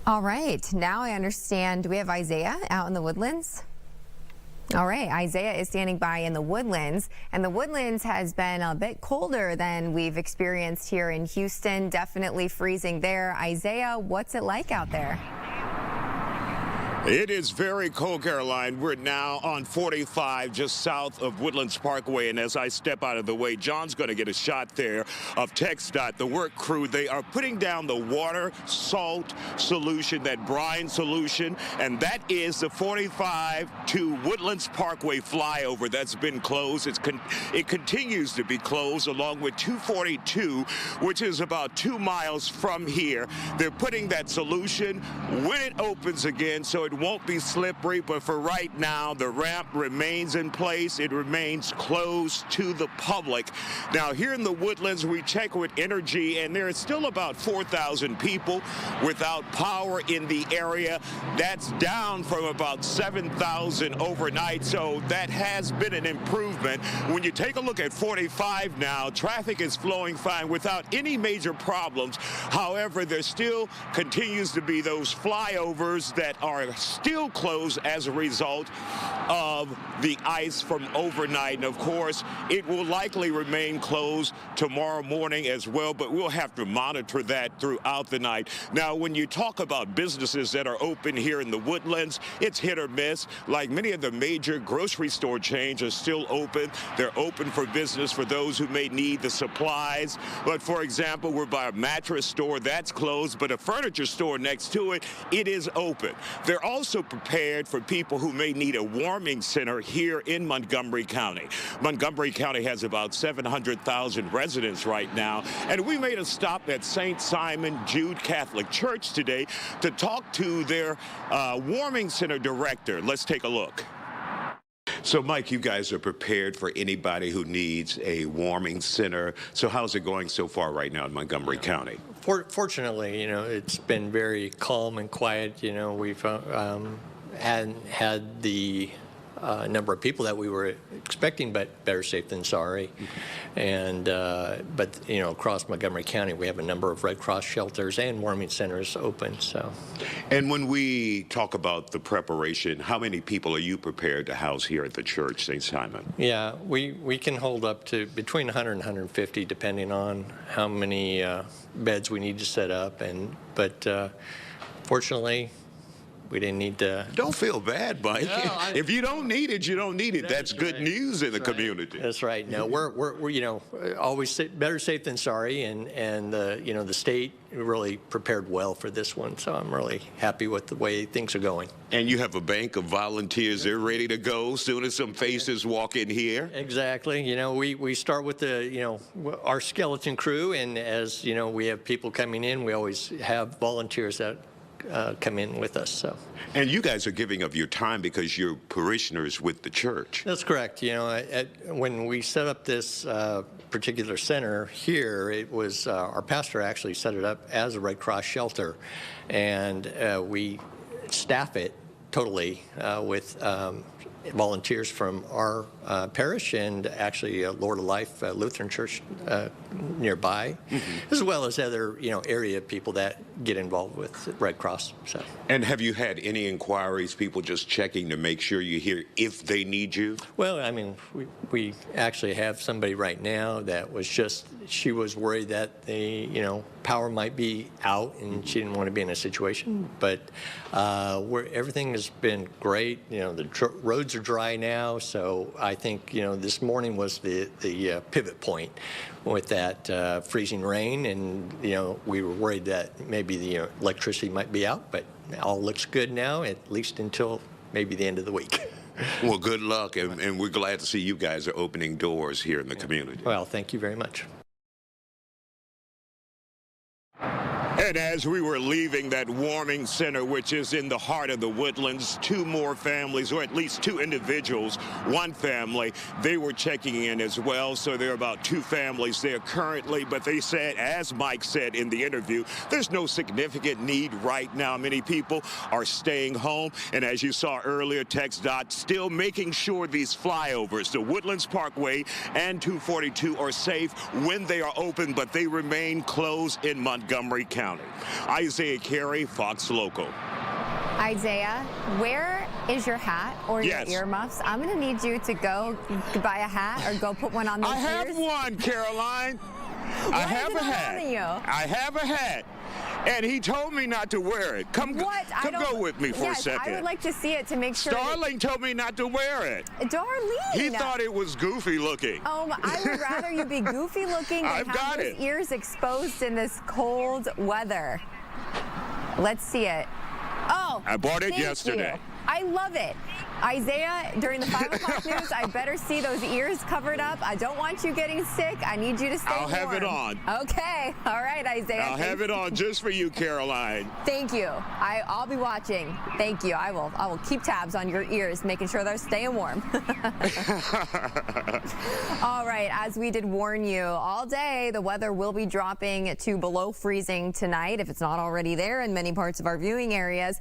All right, now I understand. Do we have Isiah out in the Woodlands? All right, Isiah is standing by in the Woodlands, and the Woodlands has been a bit colder than we've experienced here in Houston. Definitely freezing there. Isiah, what's it like out there? It is very cold, Caroline. We're now on 45 just south of Woodlands Parkway, and as I step out of the way, John's going to get a shot there of TxDOT, the work crew. They are putting down the water salt solution, that brine solution, and that is the 45 to Woodlands Parkway flyover that's been closed. It continues to be closed, along with 242, which is about 2 miles from here. They're putting that solution when it opens again, so it won't be slippery, but for right now, the ramp remains in place. It remains closed to the public. Now, here in the Woodlands, we check with Energy, and there is still about 4,000 people without power in the area. That's down from about 7,000 overnight, so that has been an improvement. When you take a look at 45 now, traffic is flowing fine without any major problems. However, there still continues to be those flyovers that are still closed as a result of the ice from overnight. And of course, it will likely remain closed tomorrow morning as well, but we'll have to monitor that throughout the night. Now, when you talk about businesses that are open here in the Woodlands, it's hit or miss. Like many of the major grocery store chains are still open. They're open for business for those who may need the supplies. But for example, we're by a mattress store that's closed, but a furniture store next to it, it is open. They're also prepared for people who may need a warming center here in Montgomery County. Montgomery County has about 700,000 residents right now, and we made a stop at St. Simon Jude Catholic Church today to talk to their warming center director. Let's take a look. So, Mike, you guys are prepared for anybody who needs a warming center. So how's it going so far right now in Montgomery County? Fortunately, it's been very calm and quiet. We've hadn't had the number of people that we were expecting, but better safe than sorry. And but across Montgomery County, we have a number of Red Cross shelters and warming centers open. So, and when we talk about the preparation, how many people are you prepared to house here at the church, St. Simon? Yeah, we can hold up to between 100 and 150, depending on how many beds we need to set up. But fortunately, we didn't need to. Don't feel bad, Mike. No, if you don't need it, you don't need it. That's good news in the community. That's right. No, we're always better safe than sorry, and the state really prepared well for this one. So I'm really happy with the way things are going. And you have a bank of volunteers. They're ready to go soon as some faces walk in here. Exactly. We start with our skeleton crew, and as we have people coming in, we always have volunteers that come in with us. So, and you guys are giving of your time because you're parishioners with the church. That's correct. When we set up this particular center here, it was our pastor actually set it up as a Red Cross shelter, and we staff it totally with volunteers from our parish and actually Lord of Life Lutheran Church nearby, as well as other area people that get involved with Red Cross. So. And have you had any inquiries, people just checking to make sure you're here if they need you? Well, I mean, we actually have somebody right now that was she was worried that the power might be out and she didn't want to be in a situation, but everything has been great. The roads are dry now, so I think this morning was the pivot point with that freezing rain, and we were worried that maybe the electricity might be out, but all looks good now, at least until maybe the end of the week. Well, good luck, and we're glad to see you guys are opening doors here in the community. Well, thank you very much. And as we were leaving that warming center, which is in the heart of the Woodlands, 2 more families, or at least 2 individuals, 1 family, they were checking in as well. So there are about 2 families there currently. But they said, as Mike said in the interview, there's no significant need right now. Many people are staying home. And as you saw earlier, TxDOT still making sure these flyovers, the Woodlands Parkway and 242, are safe when they are open, but they remain closed in Montgomery County. County. Isiah Carey, Fox Local. Isaiah, where is your hat or Yes. your earmuffs? I'm going to need you to go buy a hat or go put one on those I have ears. one, Caroline. Why I have is it a not hat. on you? I have a hat. And he told me not to wear it. Come go with me for a yes, second. I would like to see it to make sure. Starling told me not to wear it. Darlene. He thought it was goofy looking. I would rather you be goofy looking than I've have got those it. ears exposed in this cold weather. Let's see it. Oh, I bought it thank yesterday. you. I love it. Isaiah, during the 5 o'clock news, I better see those ears covered up. I don't want you getting sick. I need you to stay I'll have it warm. on. Okay. All right, Isaiah. I'll have it on just for you, Caroline. Thank you. I'll be watching. Thank you. I will keep tabs on your ears, making sure they're staying warm. All right. As we did warn you, all day the weather will be dropping to below freezing tonight, if it's not already there in many parts of our viewing areas.